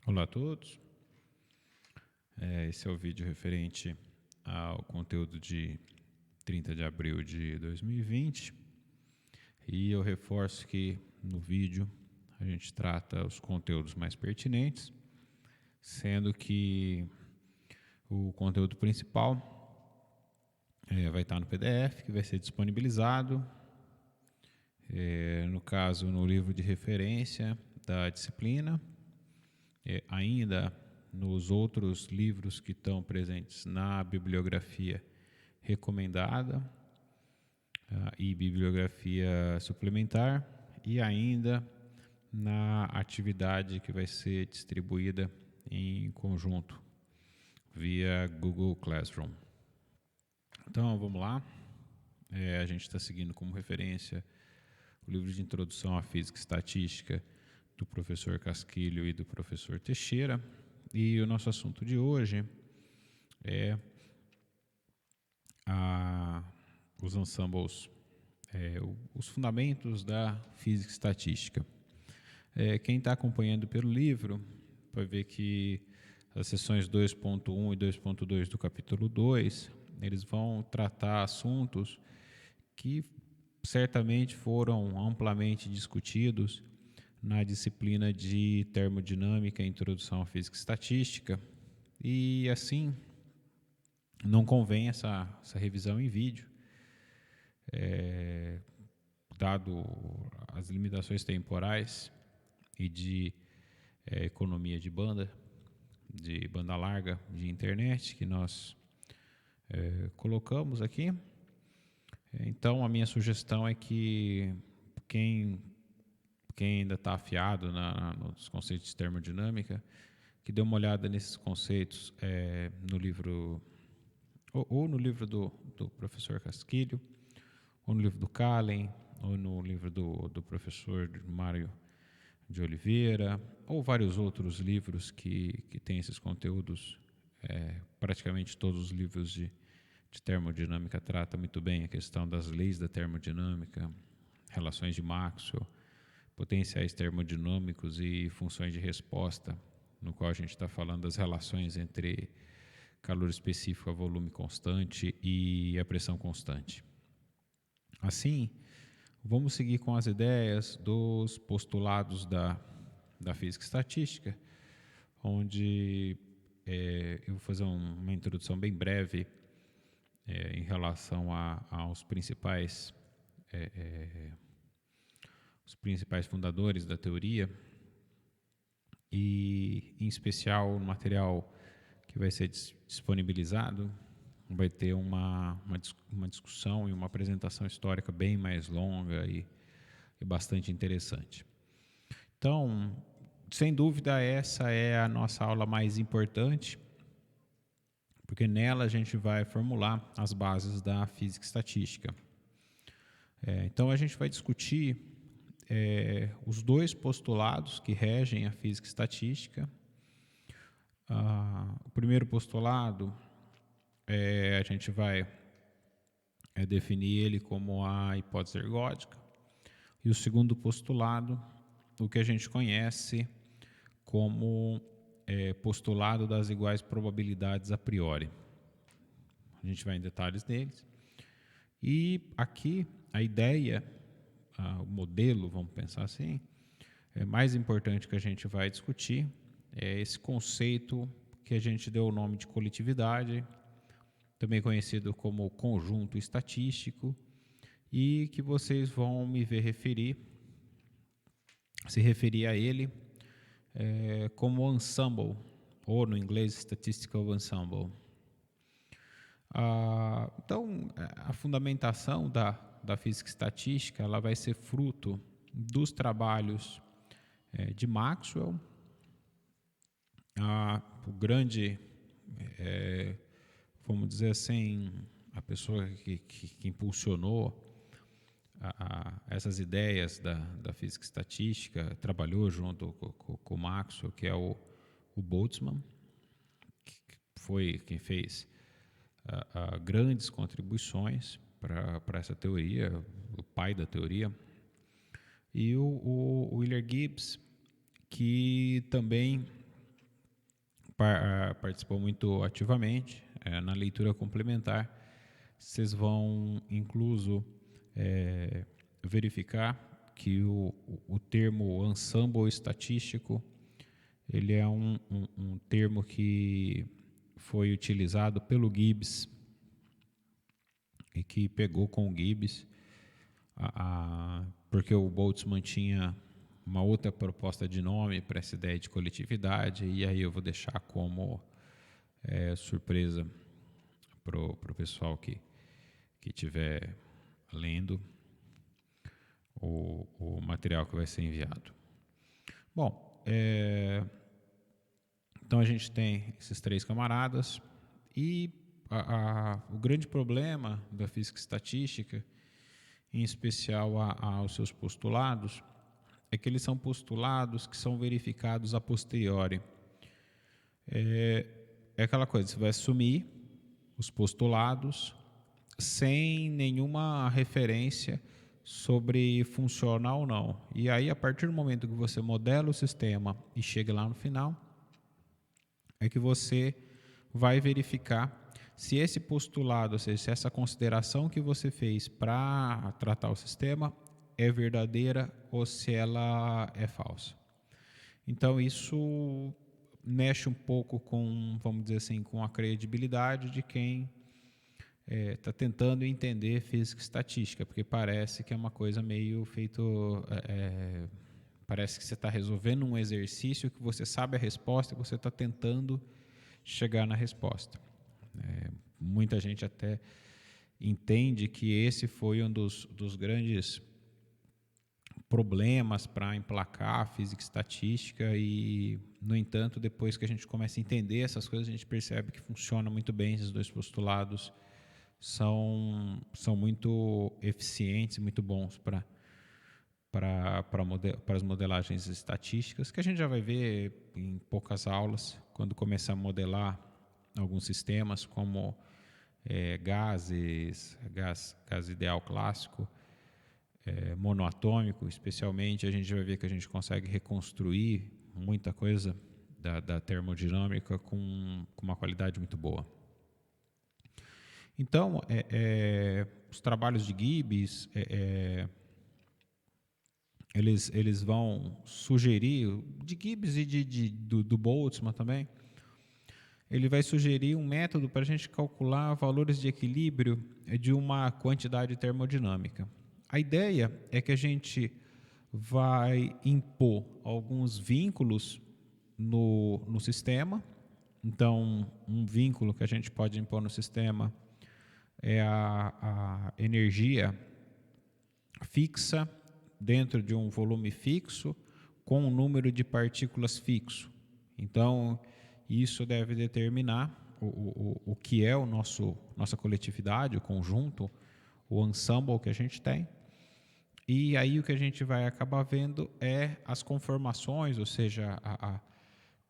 Olá a todos. Esse é o vídeo referente ao conteúdo de 30 de abril de 2020. E eu reforço que no vídeo a gente trata os conteúdos mais pertinentes, sendo que o conteúdo principal vai estar no PDF, que vai ser disponibilizado, no caso, no livro de referência da disciplina, ainda nos outros livros que estão presentes na bibliografia recomendada e bibliografia suplementar, e ainda na atividade que vai ser distribuída em conjunto via Google Classroom. Então vamos lá, a gente está seguindo como referência o livro de Introdução à Física e Estatística do professor Casquilho e do professor Teixeira, e o nosso assunto de hoje é os ensembles, os fundamentos da física e estatística. Quem está acompanhando pelo livro vai ver que as sessões 2.1 e 2.2 do capítulo 2, eles vão tratar assuntos que certamente foram amplamente discutidos na disciplina de termodinâmica e introdução à física e estatística, e assim não convém essa revisão em vídeo, dado as limitações temporais e de economia de banda larga de internet que nós colocamos aqui. Então a minha sugestão é que quem ainda está afiado nos conceitos de termodinâmica, que dê uma olhada nesses conceitos no livro, ou no livro do professor Casquilho, ou no livro do Kahlen, ou no livro do professor Mário de Oliveira, ou vários outros livros que têm esses conteúdos. Praticamente todos os livros de termodinâmica tratam muito bem a questão das leis da termodinâmica, relações de Maxwell, potenciais termodinâmicos e funções de resposta, no qual a gente está falando das relações entre calor específico a volume constante e a pressão constante. Assim, vamos seguir com as ideias dos postulados da física estatística, onde eu vou fazer uma introdução bem breve em relação aos principais fundadores da teoria, e em especial no material que vai ser disponibilizado vai ter uma discussão e uma apresentação histórica bem mais longa e bastante interessante. Então, sem dúvida, essa é a nossa aula mais importante, porque nela a gente vai formular as bases da física estatística. Então a gente vai discutir os dois postulados que regem a física estatística. O primeiro postulado, a gente vai definir ele como a hipótese ergódica, e o segundo postulado, o que a gente conhece como postulado das iguais probabilidades a priori. A gente vai em detalhes deles. E aqui a ideia, o modelo, vamos pensar assim, mais importante que a gente vai discutir é esse conceito que a gente deu o nome de coletividade, também conhecido como conjunto estatístico, e que vocês vão me ver se referir a ele como ensemble, ou no inglês statistical ensemble. Então, a fundamentação da física estatística ela vai ser fruto dos trabalhos de Maxwell, o grande, vamos dizer assim, a pessoa que impulsionou essas ideias da física estatística, trabalhou junto com Maxwell, que é o Boltzmann, que foi quem fez grandes contribuições para essa teoria, o pai da teoria, e o Euler Gibbs, que também participou muito ativamente na leitura complementar. Vocês vão, incluso, verificar que o termo ensemble estatístico, ele é um termo que foi utilizado pelo Gibbs e que pegou com o Gibbs, porque o Boltzmann tinha uma outra proposta de nome para essa ideia de coletividade, e aí eu vou deixar como surpresa para o pessoal que estiver lendo o material que vai ser enviado. Bom, então a gente tem esses 3 camaradas, e o grande problema da física estatística, em especial aos seus postulados, é que eles são postulados que são verificados a posteriori. É aquela coisa, você vai assumir os postulados sem nenhuma referência sobre funcionar ou não. E aí, a partir do momento que você modela o sistema e chega lá no final, é que você vai verificar se esse postulado, ou seja, se essa consideração que você fez para tratar o sistema é verdadeira ou se ela é falsa. Então, isso mexe um pouco com, vamos dizer assim, com a credibilidade de quem está tentando entender física e estatística, porque parece que é uma coisa meio feito... parece que você está resolvendo um exercício que você sabe a resposta e você está tentando chegar na resposta. Muita gente até entende que esse foi um dos grandes problemas para emplacar a física e estatística, e, no entanto, depois que a gente começa a entender essas coisas, a gente percebe que funciona muito bem. Esses 2 postulados são muito eficientes, muito bons para as modelagens estatísticas, que a gente já vai ver em poucas aulas, quando começar a modelar alguns sistemas, como gás ideal clássico, monoatômico, especialmente, a gente vai ver que a gente consegue reconstruir muita coisa da termodinâmica com uma qualidade muito boa. Então, os trabalhos de Gibbs, eles vão sugerir, de Gibbs e do Boltzmann também, ele vai sugerir um método para a gente calcular valores de equilíbrio de uma quantidade termodinâmica. A ideia é que a gente vai impor alguns vínculos no sistema. Então, um vínculo que a gente pode impor no sistema é a energia fixa dentro de um volume fixo com um número de partículas fixo. Então, isso deve determinar o que é nossa coletividade, o conjunto, o ensemble que a gente tem. E aí o que a gente vai acabar vendo é as conformações, ou seja,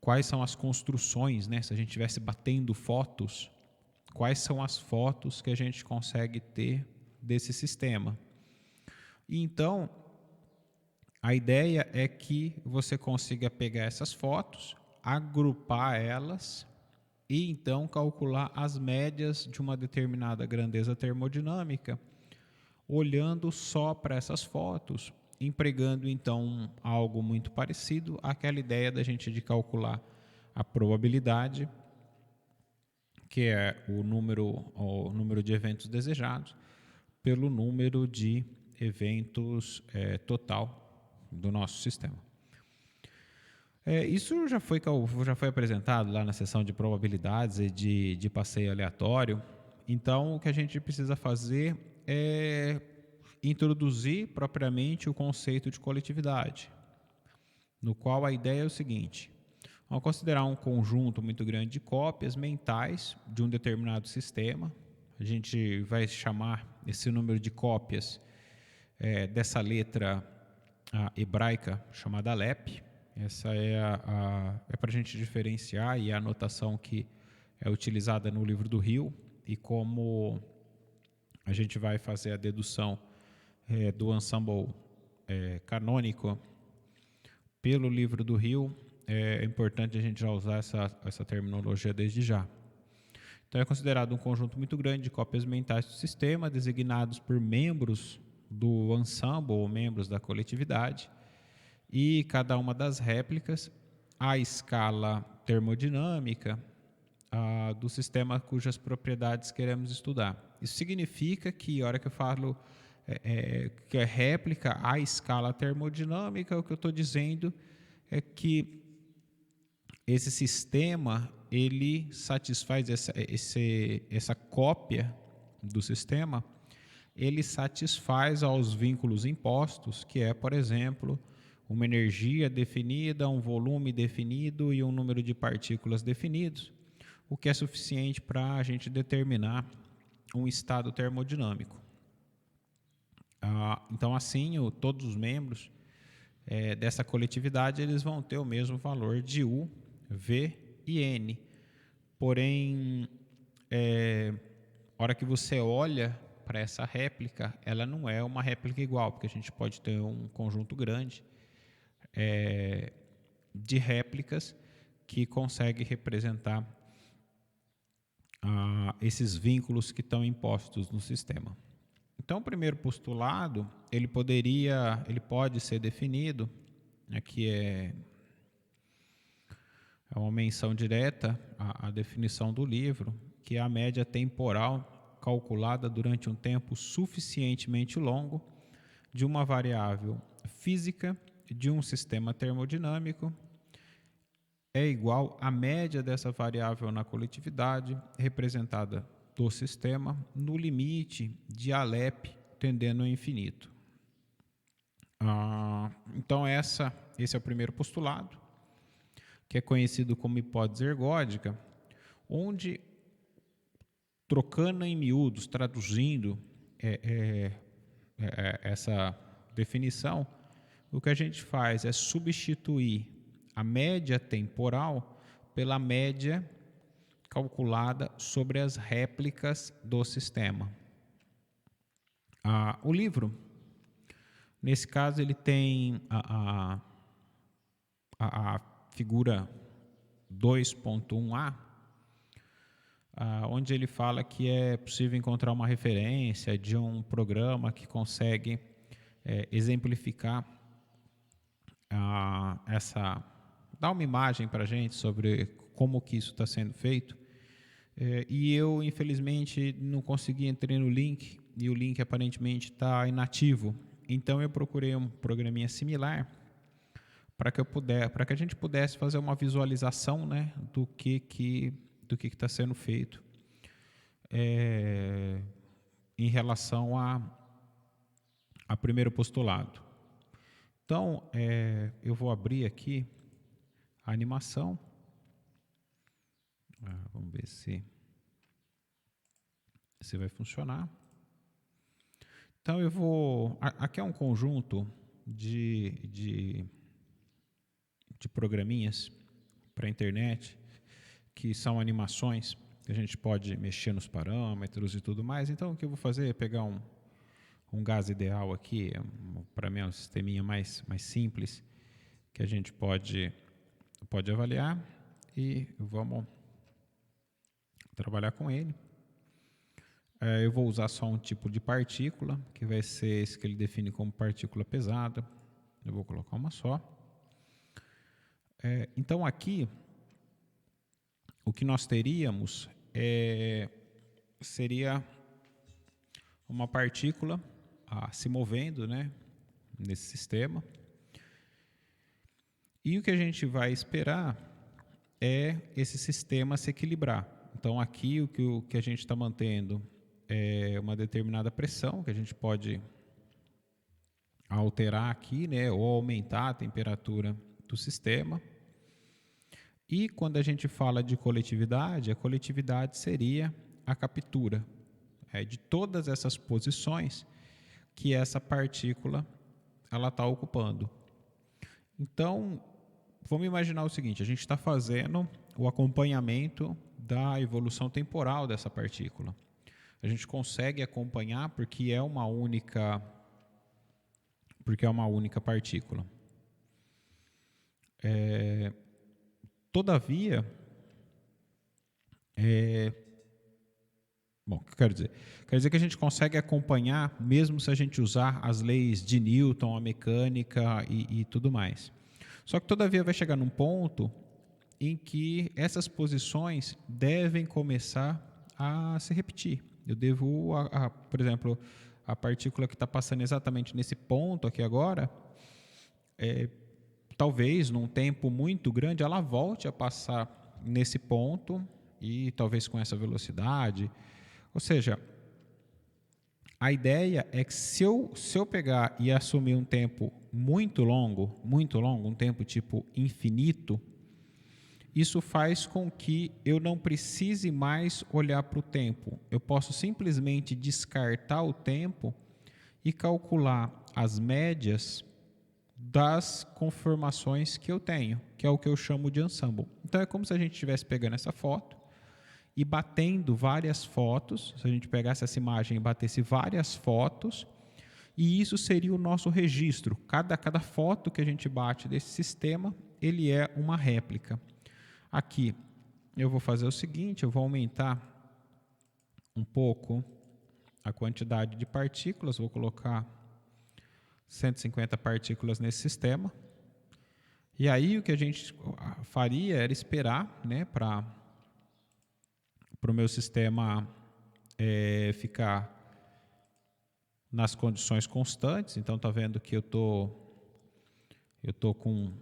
quais são as construções, né? Se a gente estivesse batendo fotos, quais são as fotos que a gente consegue ter desse sistema. E então, a ideia é que você consiga pegar essas fotos, agrupar elas e então calcular as médias de uma determinada grandeza termodinâmica, olhando só para essas fotos, empregando então algo muito parecido àquela ideia da gente de calcular a probabilidade, que é o número de eventos desejados, pelo número de eventos total do nosso sistema. Isso já foi apresentado lá na seção de probabilidades e de passeio aleatório. Então, o que a gente precisa fazer é introduzir propriamente o conceito de coletividade, no qual a ideia é o seguinte: vamos considerar um conjunto muito grande de cópias mentais de um determinado sistema. A gente vai chamar esse número de cópias dessa letra hebraica chamada Aleph. Essa é para a gente diferenciar, e a anotação que é utilizada no livro do Hill, e como a gente vai fazer a dedução do ensemble canônico pelo livro do Hill, é importante a gente já usar essa terminologia desde já. Então, é considerado um conjunto muito grande de cópias mentais do sistema, designados por membros do ensemble ou membros da coletividade, e cada uma das réplicas à escala termodinâmica do sistema cujas propriedades queremos estudar. Isso significa que, a hora que eu falo que é réplica à escala termodinâmica, o que eu estou dizendo é que esse sistema ele satisfaz essa cópia do sistema, ele satisfaz aos vínculos impostos, que é, por exemplo, uma energia definida, um volume definido e um número de partículas definidos, o que é suficiente para a gente determinar um estado termodinâmico. Então, assim, todos os membros dessa coletividade eles vão ter o mesmo valor de U, V e N. Porém, a hora que você olha para essa réplica, ela não é uma réplica igual, porque a gente pode ter um conjunto grande de réplicas que consegue representar esses vínculos que estão impostos no sistema. Então, o primeiro postulado, ele pode ser definido, aqui é uma menção direta à definição do livro, que é a média temporal calculada durante um tempo suficientemente longo de uma variável física de um sistema termodinâmico é igual à média dessa variável na coletividade representada do sistema no limite de Alep tendendo ao infinito. Então, esse é o primeiro postulado, que é conhecido como hipótese ergódica, onde, trocando em miúdos, traduzindo essa definição, o que a gente faz é substituir a média temporal pela média calculada sobre as réplicas do sistema. O livro, nesse caso, ele tem a figura 2.1a, onde ele fala que é possível encontrar uma referência de um programa que consegue exemplificar dar uma imagem para a gente sobre como que isso está sendo feito. E eu, infelizmente, não consegui entrar no link, e o link aparentemente está inativo. Então, eu procurei um programinha similar para que a gente pudesse fazer uma visualização, né, do que está sendo feito em relação a primeiro postulado. Então, eu vou abrir aqui a animação. Vamos ver se vai funcionar. Então, aqui é um conjunto de programinhas para a internet, que são animações, que a gente pode mexer nos parâmetros e tudo mais. Então, o que eu vou fazer é pegar um gás ideal aqui, para mim é um sisteminha mais simples, que a gente pode avaliar, e vamos trabalhar com ele. Eu vou usar só um tipo de partícula, que vai ser esse que ele define como partícula pesada. Eu vou colocar uma só. Então, aqui, o que nós teríamos seria uma partícula se movendo, né, nesse sistema. E o que a gente vai esperar é esse sistema se equilibrar. Então, aqui, o que a gente está mantendo é uma determinada pressão, que a gente pode alterar aqui, né, ou aumentar a temperatura do sistema. E quando a gente fala de coletividade, a coletividade seria a captura de todas essas posições que essa partícula ela está ocupando. Então, vamos imaginar o seguinte: a gente está fazendo o acompanhamento da evolução temporal dessa partícula. A gente consegue acompanhar porque é uma única partícula. Todavia, bom, o que eu quero dizer? Quer dizer que a gente consegue acompanhar, mesmo se a gente usar as leis de Newton, a mecânica e tudo mais. Só que, todavia, vai chegar num ponto em que essas posições devem começar a se repetir. Eu devo, por exemplo, a partícula que está passando exatamente nesse ponto aqui agora, talvez num tempo muito grande ela volte a passar nesse ponto e talvez com essa velocidade. Ou seja, a ideia é que se eu pegar e assumir um tempo muito longo, um tempo tipo infinito, isso faz com que eu não precise mais olhar para o tempo. Eu posso simplesmente descartar o tempo e calcular as médias das conformações que eu tenho, que é o que eu chamo de ensemble. Então é como se a gente estivesse pegando essa foto e batendo várias fotos, se a gente pegasse essa imagem e batesse várias fotos, e isso seria o nosso registro. Cada foto que a gente bate desse sistema, ele é uma réplica. Aqui eu vou fazer o seguinte, eu vou aumentar um pouco a quantidade de partículas, vou colocar 150 partículas nesse sistema. E aí o que a gente faria era esperar, né, para o meu sistema ficar nas condições constantes. Então está vendo que eu tô com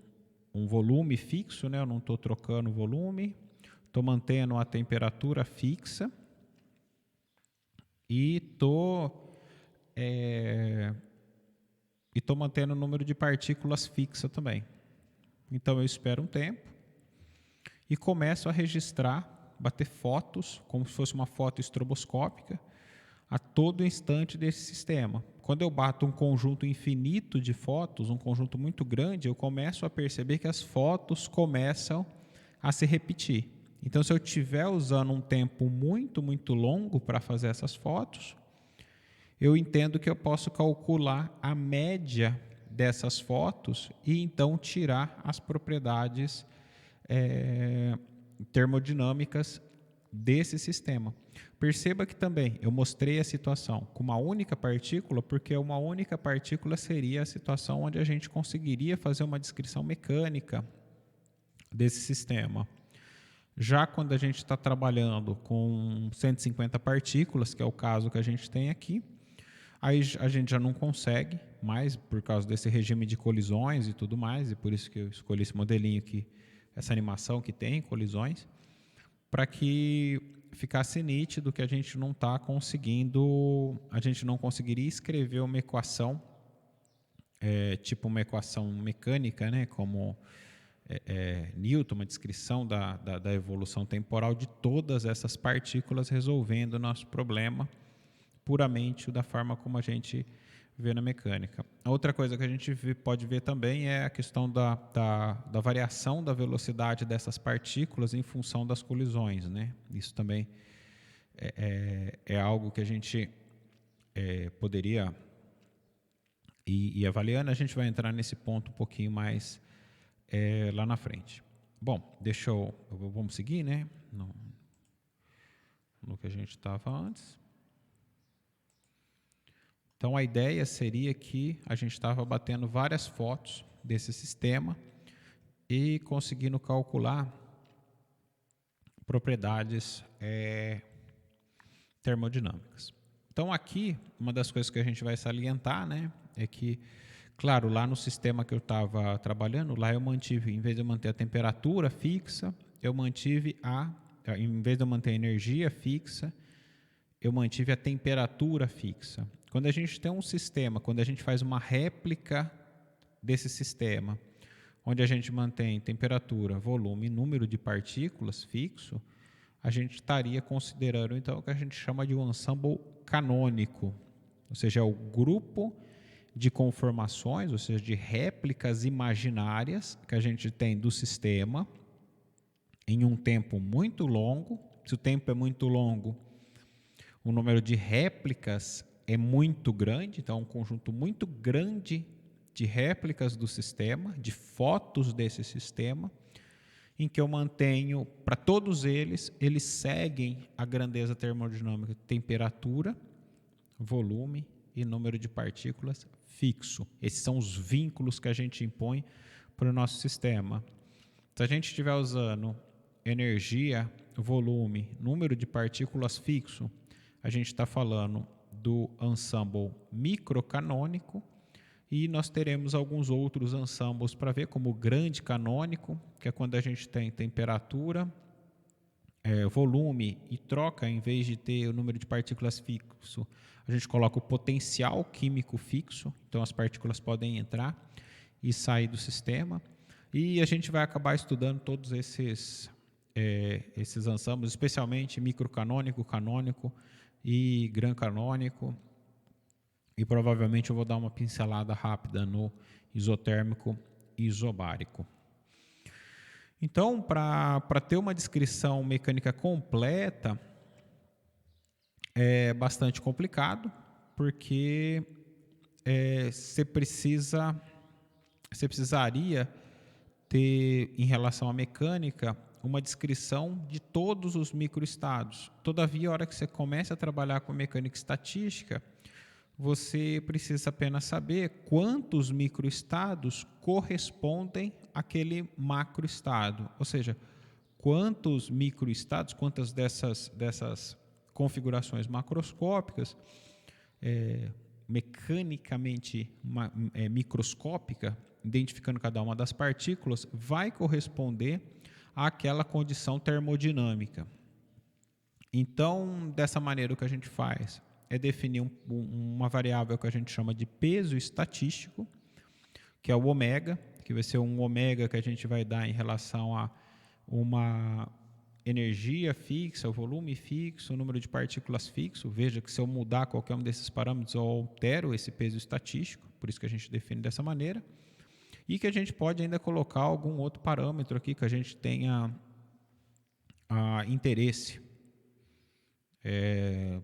um volume fixo, né? Eu não estou trocando o volume, estou mantendo a temperatura fixa e estou mantendo o número de partículas fixa também. Então eu espero um tempo e começo a registrar, bater fotos, como se fosse uma foto estroboscópica, a todo instante desse sistema. Quando eu bato um conjunto infinito de fotos, um conjunto muito grande, eu começo a perceber que as fotos começam a se repetir. Então, se eu estiver usando um tempo muito, muito longo para fazer essas fotos, eu entendo que eu posso calcular a média dessas fotos e então tirar as propriedades termodinâmicas desse sistema. Perceba que também eu mostrei a situação com uma única partícula, porque uma única partícula seria a situação onde a gente conseguiria fazer uma descrição mecânica desse sistema. Já quando a gente está trabalhando com 150 partículas, que é o caso que a gente tem aqui, aí a gente já não consegue mais, por causa desse regime de colisões e tudo mais, e por isso que eu escolhi esse modelinho aqui, essa animação que tem colisões, para que ficasse nítido que a gente não está conseguindo, a gente não conseguiria escrever uma equação, tipo uma equação mecânica, né, como Newton, uma descrição da evolução temporal de todas essas partículas, resolvendo o nosso problema puramente da forma como a gente vê na mecânica. A outra coisa que a gente pode ver também é a questão da variação da velocidade dessas partículas em função das colisões, né? Isso também é algo que a gente poderia ir avaliando. A gente vai entrar nesse ponto um pouquinho mais lá na frente. Bom, vamos seguir, né? No que a gente estava antes. Então, a ideia seria que a gente estava batendo várias fotos desse sistema e conseguindo calcular propriedades termodinâmicas. Então, aqui, uma das coisas que a gente vai salientar, né, é que, claro, lá no sistema que eu estava trabalhando, lá eu mantive, em vez de eu manter a temperatura fixa, eu mantive em vez de eu manter a energia fixa, eu mantive a temperatura fixa. Quando a gente tem um sistema, quando a gente faz uma réplica desse sistema, onde a gente mantém temperatura, volume e número de partículas fixo, a gente estaria considerando então o que a gente chama de um ensemble canônico, ou seja, é o grupo de conformações, ou seja, de réplicas imaginárias que a gente tem do sistema em um tempo muito longo. Se o tempo é muito longo, o número de réplicas é muito grande, então é um conjunto muito grande de réplicas do sistema, de fotos desse sistema, em que eu mantenho, para todos eles seguem a grandeza termodinâmica, temperatura, volume e número de partículas fixo. Esses são os vínculos que a gente impõe para o nosso sistema. Se a gente estiver usando energia, volume, número de partículas fixo, a gente está falando do ensemble microcanônico, e nós teremos alguns outros ensembles para ver, como o grande canônico, que é quando a gente tem temperatura, volume e troca, em vez de ter o número de partículas fixo, a gente coloca o potencial químico fixo, então as partículas podem entrar e sair do sistema. E a gente vai acabar estudando todos esses ensembles, especialmente microcanônico, canônico e gran canônico. E provavelmente eu vou dar uma pincelada rápida no isotérmico e isobárico. Então, para ter uma descrição mecânica completa, é bastante complicado, porque você precisaria ter, em relação à mecânica, uma descrição de todos os microestados. Todavia, a hora que você começa a trabalhar com mecânica estatística, você precisa apenas saber quantos microestados correspondem àquele macroestado. Ou seja, quantos microestados, quantas dessas configurações macroscópicas, mecanicamente microscópica, identificando cada uma das partículas, vai corresponder àquela condição termodinâmica. Então, dessa maneira, o que a gente faz é definir uma variável que a gente chama de peso estatístico, que é o ômega, que vai ser um ômega que a gente vai dar em relação a uma energia fixa, o volume fixo, o número de partículas fixo. Veja que se eu mudar qualquer um desses parâmetros, eu altero esse peso estatístico, por isso que a gente define dessa maneira. E que a gente pode ainda colocar algum outro parâmetro aqui que a gente tenha interesse.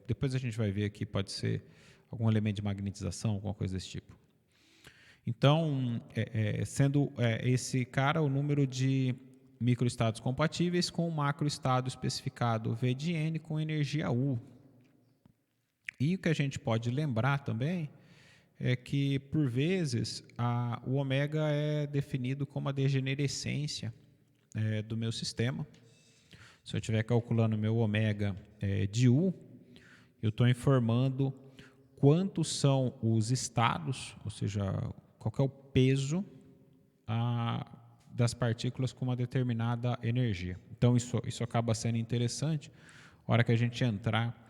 Depois a gente vai ver aqui, pode ser algum elemento de magnetização, alguma coisa desse tipo. Então, sendo esse cara o número de microestados compatíveis com o macroestado especificado V de N com energia U. E o que a gente pode lembrar também é que, por vezes, o ômega é definido como a degenerescência do meu sistema. Se eu estiver calculando meu ômega de U, eu estou informando quantos são os estados, ou seja, qual que é o peso das partículas com uma determinada energia. Então, isso acaba sendo interessante na hora que a gente entrar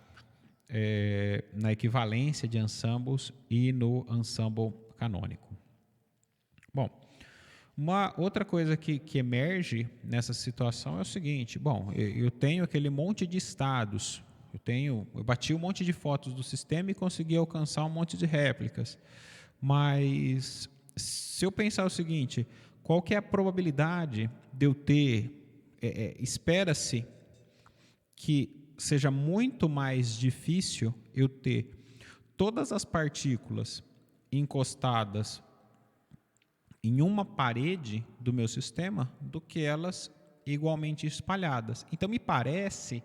na equivalência de ensembles e no ensemble canônico. Bom, uma outra coisa que emerge nessa situação é o seguinte: bom, eu tenho aquele monte de estados, eu bati um monte de fotos do sistema e consegui alcançar um monte de réplicas, mas se eu pensar o seguinte, qual que é a probabilidade de eu ter, espera-se que seja muito mais difícil eu ter todas as partículas encostadas em uma parede do meu sistema do que elas igualmente espalhadas. Então, me parece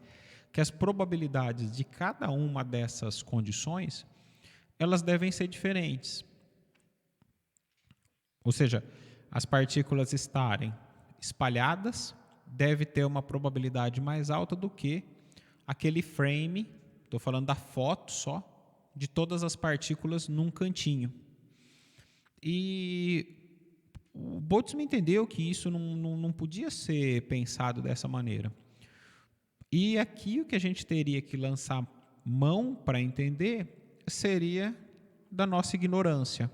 que as probabilidades de cada uma dessas condições, elas devem ser diferentes. Ou seja, as partículas estarem espalhadas deve ter uma probabilidade mais alta do que aquele frame, estou falando da foto só, de todas as partículas num cantinho. E o Boltzmann entendeu que isso não podia ser pensado dessa maneira. E aqui o que a gente teria que lançar mão para entender seria da nossa ignorância.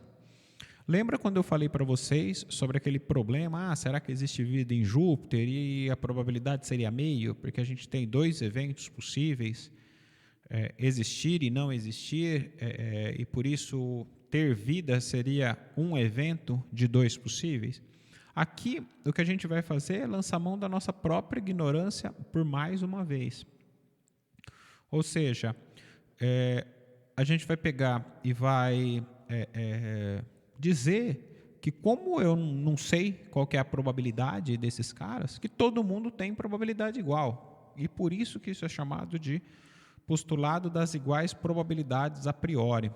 Lembra quando eu falei para vocês sobre aquele problema, será que existe vida em Júpiter e a probabilidade seria meio, porque a gente tem dois eventos possíveis, existir e não existir, e por isso ter vida seria um evento de dois possíveis? Aqui, o que a gente vai fazer é lançar mão da nossa própria ignorância por mais uma vez. Ou seja, a gente vai pegar e vai dizer que como eu não sei qual que é a probabilidade desses caras, que todo mundo tem probabilidade igual. E por isso que isso é chamado de postulado das iguais probabilidades a priori.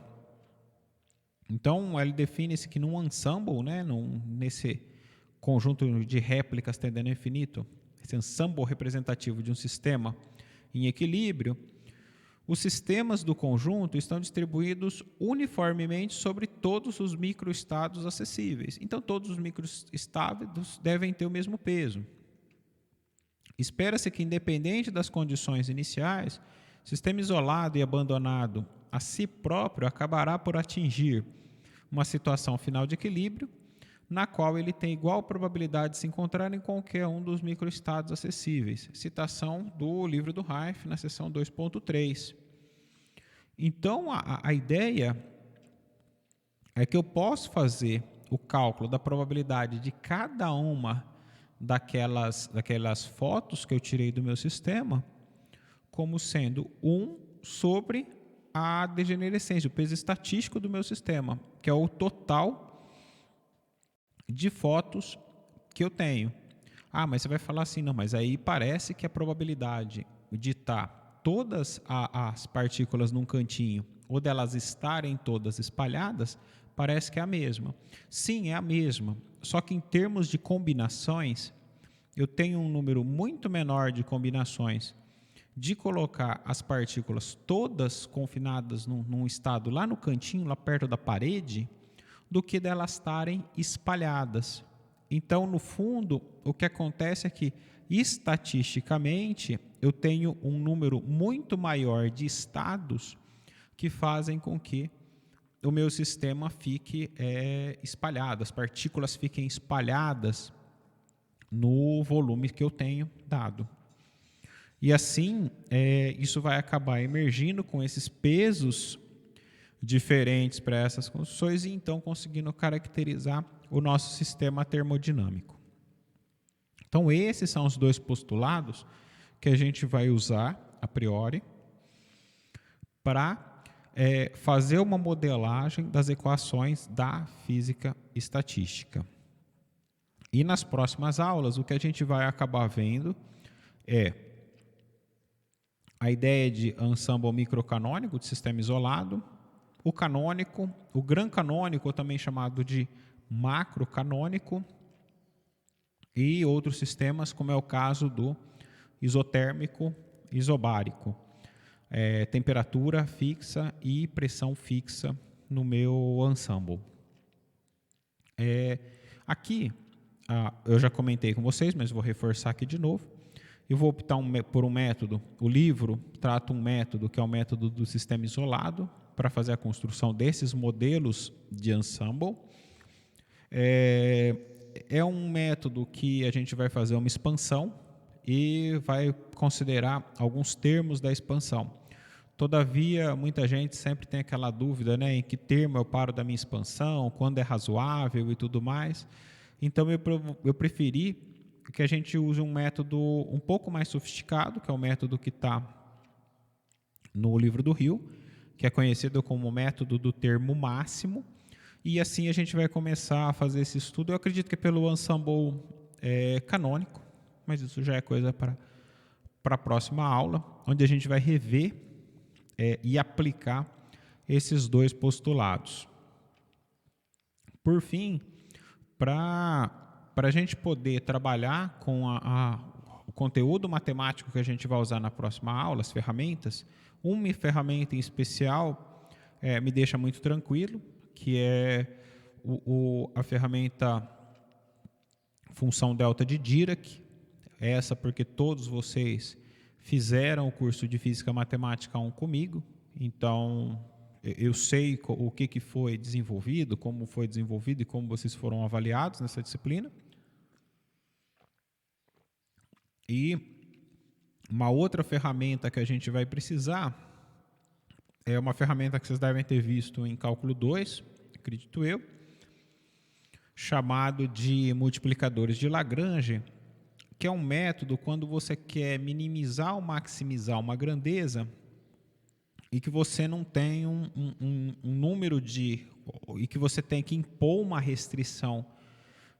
Então, ele define-se que num ensemble, né, nesse conjunto de réplicas tendendo ao infinito, esse ensemble representativo de um sistema em equilíbrio, os sistemas do conjunto estão distribuídos uniformemente sobre todos os microestados acessíveis. Então, todos os microestados devem ter o mesmo peso. Espera-se que, independente das condições iniciais, o sistema isolado e abandonado a si próprio acabará por atingir uma situação final de equilíbrio, na qual ele tem igual probabilidade de se encontrar em qualquer um dos microestados acessíveis. Citação do livro do Reif, na seção 2.3. Então, a ideia é que eu posso fazer o cálculo da probabilidade de cada uma daquelas fotos que eu tirei do meu sistema como sendo 1 sobre a degenerescência, o peso estatístico do meu sistema, que é o total de fotos que eu tenho. Mas você vai falar assim, não, mas aí parece que a probabilidade de estar todas as partículas num cantinho ou delas estarem todas espalhadas, parece que é a mesma. Sim, é a mesma, só que em termos de combinações, eu tenho um número muito menor de combinações de colocar as partículas todas confinadas num estado lá no cantinho, lá perto da parede, do que delas estarem espalhadas. Então, no fundo, o que acontece é que, estatisticamente, eu tenho um número muito maior de estados que fazem com que o meu sistema fique espalhado, as partículas fiquem espalhadas no volume que eu tenho dado. E assim, isso vai acabar emergindo com esses pesos diferentes para essas construções e então conseguindo caracterizar o nosso sistema termodinâmico. Então, esses são os dois postulados que a gente vai usar a priori para fazer uma modelagem das equações da física estatística. E nas próximas aulas, o que a gente vai acabar vendo é a ideia de ensemble microcanônico, de sistema isolado, o canônico, o gran canônico, também chamado de macrocanônico, e outros sistemas, como é o caso do isotérmico isobárico, temperatura fixa e pressão fixa no meu ensemble. Aqui, eu já comentei com vocês, mas vou reforçar aqui de novo. Eu vou optar por um método, o livro trata um método que é o método do sistema isolado, para fazer a construção desses modelos de ensemble. É um método que a gente vai fazer uma expansão e vai considerar alguns termos da expansão. Todavia, muita gente sempre tem aquela dúvida, né, em que termo eu paro da minha expansão, quando é razoável e tudo mais. Então, eu preferi que a gente use um método um pouco mais sofisticado, que é o método que está no livro do Hill, que é conhecido como o método do termo máximo, e assim a gente vai começar a fazer esse estudo. Eu acredito que é pelo ensemble canônico, mas isso já é coisa para a próxima aula, onde a gente vai rever e aplicar esses dois postulados. Por fim, para a gente poder trabalhar com o conteúdo matemático que a gente vai usar na próxima aula, as ferramentas, uma ferramenta em especial me deixa muito tranquilo, que é a ferramenta função delta de Dirac, essa porque todos vocês fizeram o curso de Física Matemática 1 comigo, então eu sei o que foi desenvolvido, como foi desenvolvido e como vocês foram avaliados nessa disciplina. E uma outra ferramenta que a gente vai precisar é uma ferramenta que vocês devem ter visto em cálculo 2, acredito eu, chamado de multiplicadores de Lagrange, que é um método quando você quer minimizar ou maximizar uma grandeza e que você não tem um número e que você tem que impor uma restrição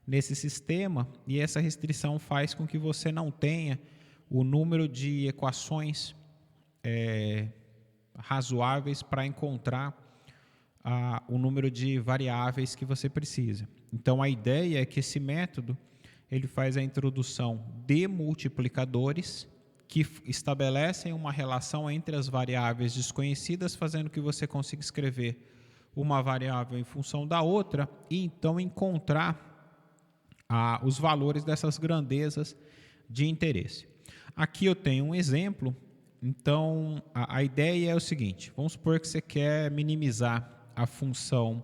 nesse sistema, e essa restrição faz com que você não tenha o número de equações razoáveis para encontrar o número de variáveis que você precisa. Então, a ideia é que esse método ele faz a introdução de multiplicadores que estabelecem uma relação entre as variáveis desconhecidas, fazendo que você consiga escrever uma variável em função da outra e então encontrar os valores dessas grandezas de interesse. Aqui eu tenho um exemplo. Então, a ideia é o seguinte: vamos supor que você quer minimizar a função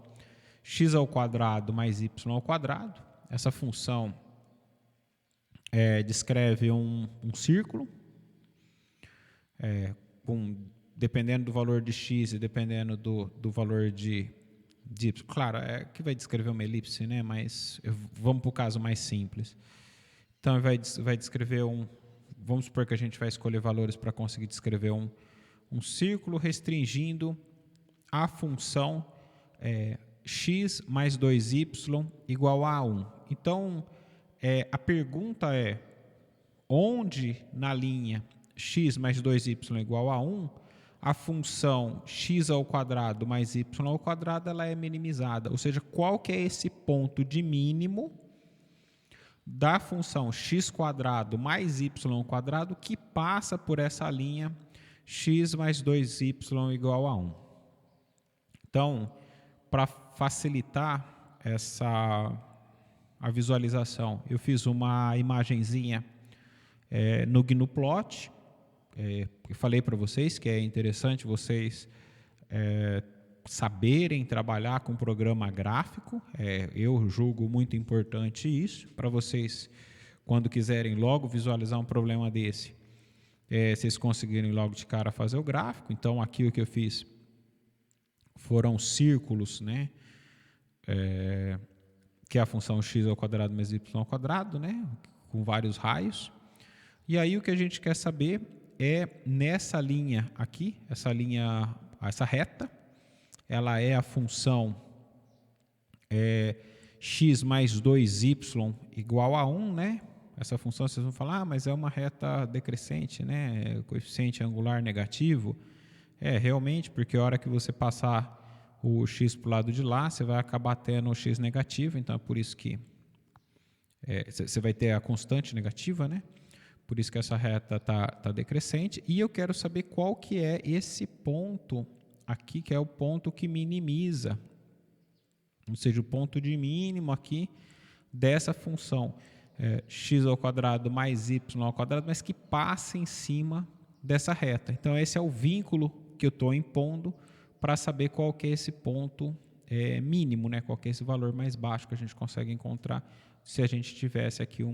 x² mais y². Essa função descreve um círculo, dependendo do valor de x e dependendo do valor de y. Claro, que vai descrever uma elipse, né? Mas vamos para o caso mais simples. Então, vai descrever vamos supor que a gente vai escolher valores para conseguir descrever um círculo restringindo a função x mais 2y igual a 1. Então, a pergunta é: onde na linha x mais 2y igual a 1, a função x² mais y² ela é minimizada? Ou seja, qual que é esse ponto de mínimo da função x² mais y² que passa por essa linha x mais 2y igual a 1. Então, para facilitar a visualização, eu fiz uma imagenzinha no GNU-Plot. Eu falei para vocês que é interessante vocês saberem trabalhar com programa gráfico. Eu julgo muito importante isso, para vocês, quando quiserem logo visualizar um problema desse, vocês conseguirem logo de cara fazer o gráfico. Então, aqui o que eu fiz foram círculos, né? Que é a função x² mais y², né? Com vários raios. E aí o que a gente quer saber é nessa linha aqui, essa reta, ela é a função x mais 2y igual a 1, né? Essa função vocês vão falar, mas é uma reta decrescente, né? Coeficiente angular negativo. Realmente, porque a hora que você passar o x para o lado de lá, você vai acabar tendo o x negativo, então é por isso que você vai ter a constante negativa, né? Por isso que essa reta está decrescente. E eu quero saber qual que é esse ponto aqui, que é o ponto que minimiza, ou seja, o ponto de mínimo aqui dessa função x² mais y², mas que passa em cima dessa reta. Então, esse é o vínculo que eu estou impondo para saber qual que é esse ponto mínimo, né? Qual que é esse valor mais baixo que a gente consegue encontrar se a gente tivesse aqui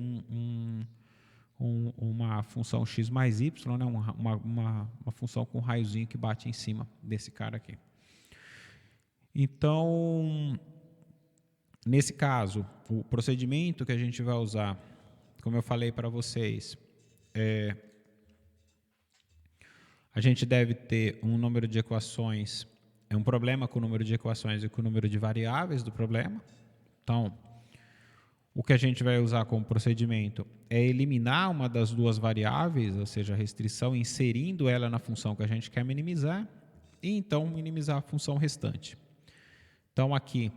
uma função x mais y, né? uma função com um raiozinho que bate em cima desse cara aqui. Então, nesse caso, o procedimento que a gente vai usar, como eu falei para vocês, a gente deve ter um número de equações, um problema com o número de equações e com o número de variáveis do problema. Então, o que a gente vai usar como procedimento é eliminar uma das duas variáveis, ou seja, a restrição, inserindo ela na função que a gente quer minimizar, e então minimizar a função restante. Então, aqui,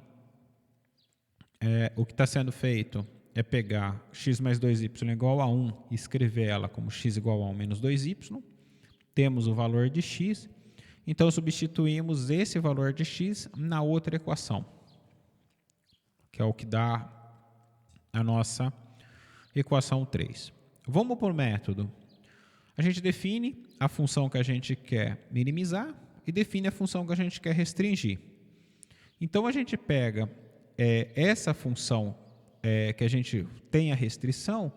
o que está sendo feito é pegar x mais 2y igual a 1 e escrever ela como x igual a 1 menos 2y. Temos o valor de x, então substituímos esse valor de x na outra equação, que é o que dá a nossa equação 3. Vamos para o método. A gente define a função que a gente quer minimizar e define a função que a gente quer restringir. Então, a gente pega essa função que a gente tem a restrição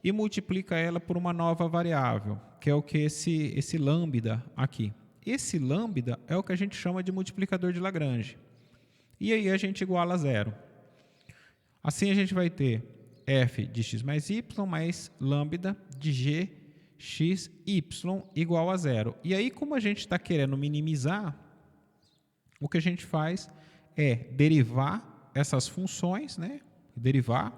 e multiplica ela por uma nova variável, que é o que esse lambda aqui. Esse lambda é o que a gente chama de multiplicador de Lagrange. E aí a gente iguala a zero. Assim a gente vai ter f de x mais y mais lambda de g xy igual a zero. E aí, como a gente está querendo minimizar, o que a gente faz é derivar essas funções, né? Derivar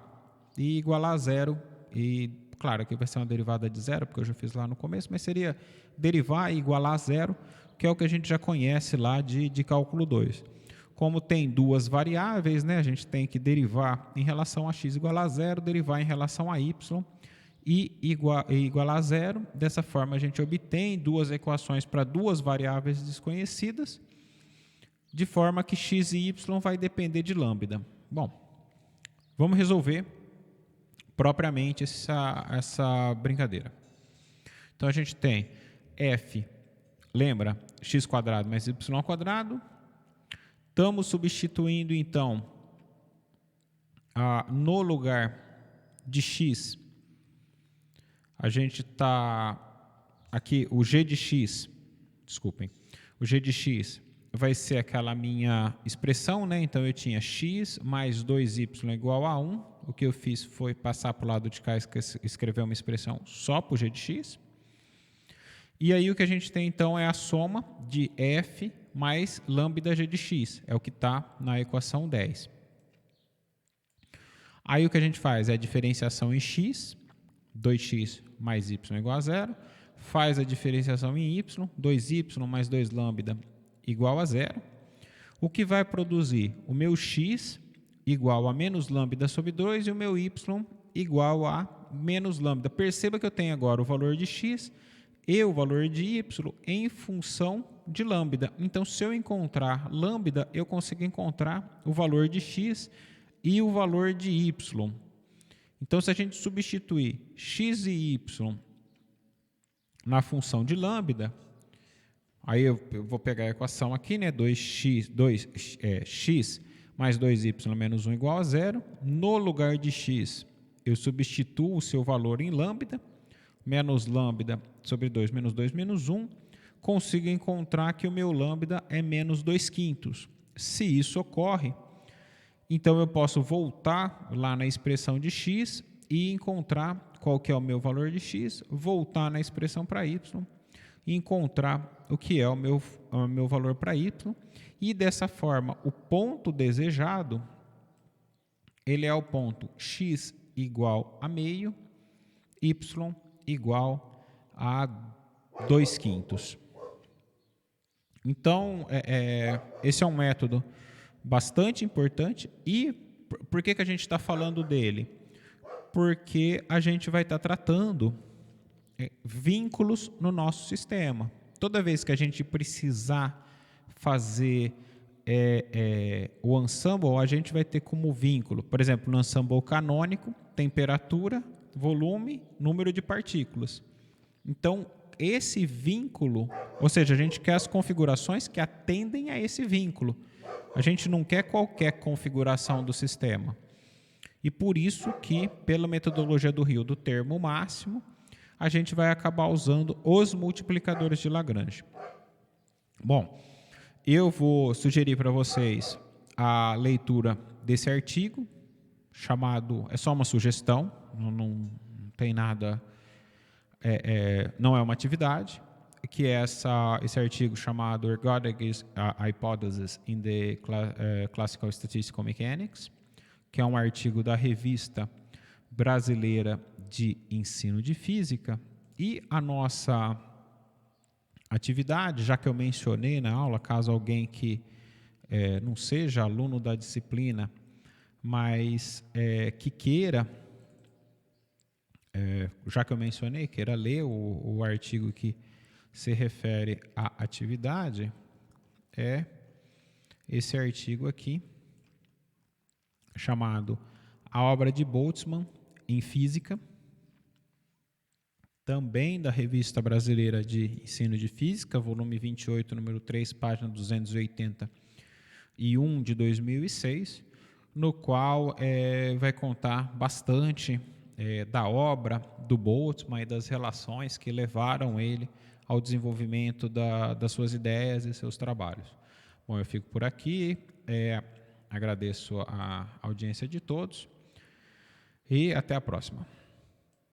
e igualar a zero. E, claro, aqui vai ser uma derivada de zero, porque eu já fiz lá no começo, mas seria derivar e igualar a zero, que é o que a gente já conhece lá de cálculo 2. Como tem duas variáveis, né, a gente tem que derivar em relação a x igual a zero, derivar em relação a y e igualar a zero. Dessa forma, a gente obtém duas equações para duas variáveis desconhecidas, de forma que x e y vai depender de lambda. Bom, vamos resolver propriamente essa brincadeira. Então, a gente tem f, lembra, x² mais y². Estamos substituindo, então, no lugar de x, a gente está aqui, o g de x, desculpem, o g de x vai ser aquela minha expressão, né? Então, eu tinha x mais 2y igual a 1. O que eu fiz foi passar para o lado de cá e escrever uma expressão só para o g de x. E aí o que a gente tem, então, é a soma de f mais lambda g de x. É o que está na equação 10. Aí o que a gente faz é a diferenciação em x, 2x mais y igual a zero. Faz a diferenciação em y, 2y mais 2 lambda igual a zero. O que vai produzir o meu x igual a menos lambda sobre 2 e o meu y igual a menos lambda. Perceba que eu tenho agora o valor de x e o valor de y em função de lambda. Então, se eu encontrar lambda, eu consigo encontrar o valor de x e o valor de y. Então, se a gente substituir x e y na função de lambda, aí eu vou pegar a equação aqui, né? 2x mais 2y menos 1 igual a zero. No lugar de x, eu substituo o seu valor em lambda, menos lambda sobre 2 menos 1, consigo encontrar que o meu lambda é menos 2/5. Se isso ocorre, então eu posso voltar lá na expressão de x e encontrar qual que é o meu valor de x, voltar na expressão para y e encontrar o que é o meu valor para y. E dessa forma, o ponto desejado, ele é o ponto x igual a meio, y igual a 2/5. Então, esse é um método bastante importante. E por que a gente está falando dele? Porque a gente vai estar tratando vínculos no nosso sistema. Toda vez que a gente precisar fazer o ensemble, a gente vai ter como vínculo, por exemplo, no ensemble canônico, temperatura, volume, número de partículas. Então, esse vínculo, ou seja, a gente quer as configurações que atendem a esse vínculo. A gente não quer qualquer configuração do sistema. E por isso que, pela metodologia do Rio do termo máximo, a gente vai acabar usando os multiplicadores de Lagrange. Bom, eu vou sugerir para vocês a leitura desse artigo, chamado, é só uma sugestão, não tem nada, não é uma atividade, que é esse artigo chamado Ergodic Hypothesis in the Classical Statistical Mechanics, que é um artigo da Revista Brasileira de Ensino de Física. E a nossa atividade, já que eu mencionei na aula, caso alguém que não seja aluno da disciplina, mas que queira, já que eu mencionei, queira ler o artigo que se refere à atividade, é esse artigo aqui, chamado A Obra de Boltzmann em Física, também da Revista Brasileira de Ensino de Física, volume 28, número 3, página 281 de 2006, no qual vai contar bastante da obra do Boltzmann e das relações que levaram ele ao desenvolvimento das suas ideias e seus trabalhos. Bom, eu fico por aqui, agradeço a audiência de todos e até a próxima.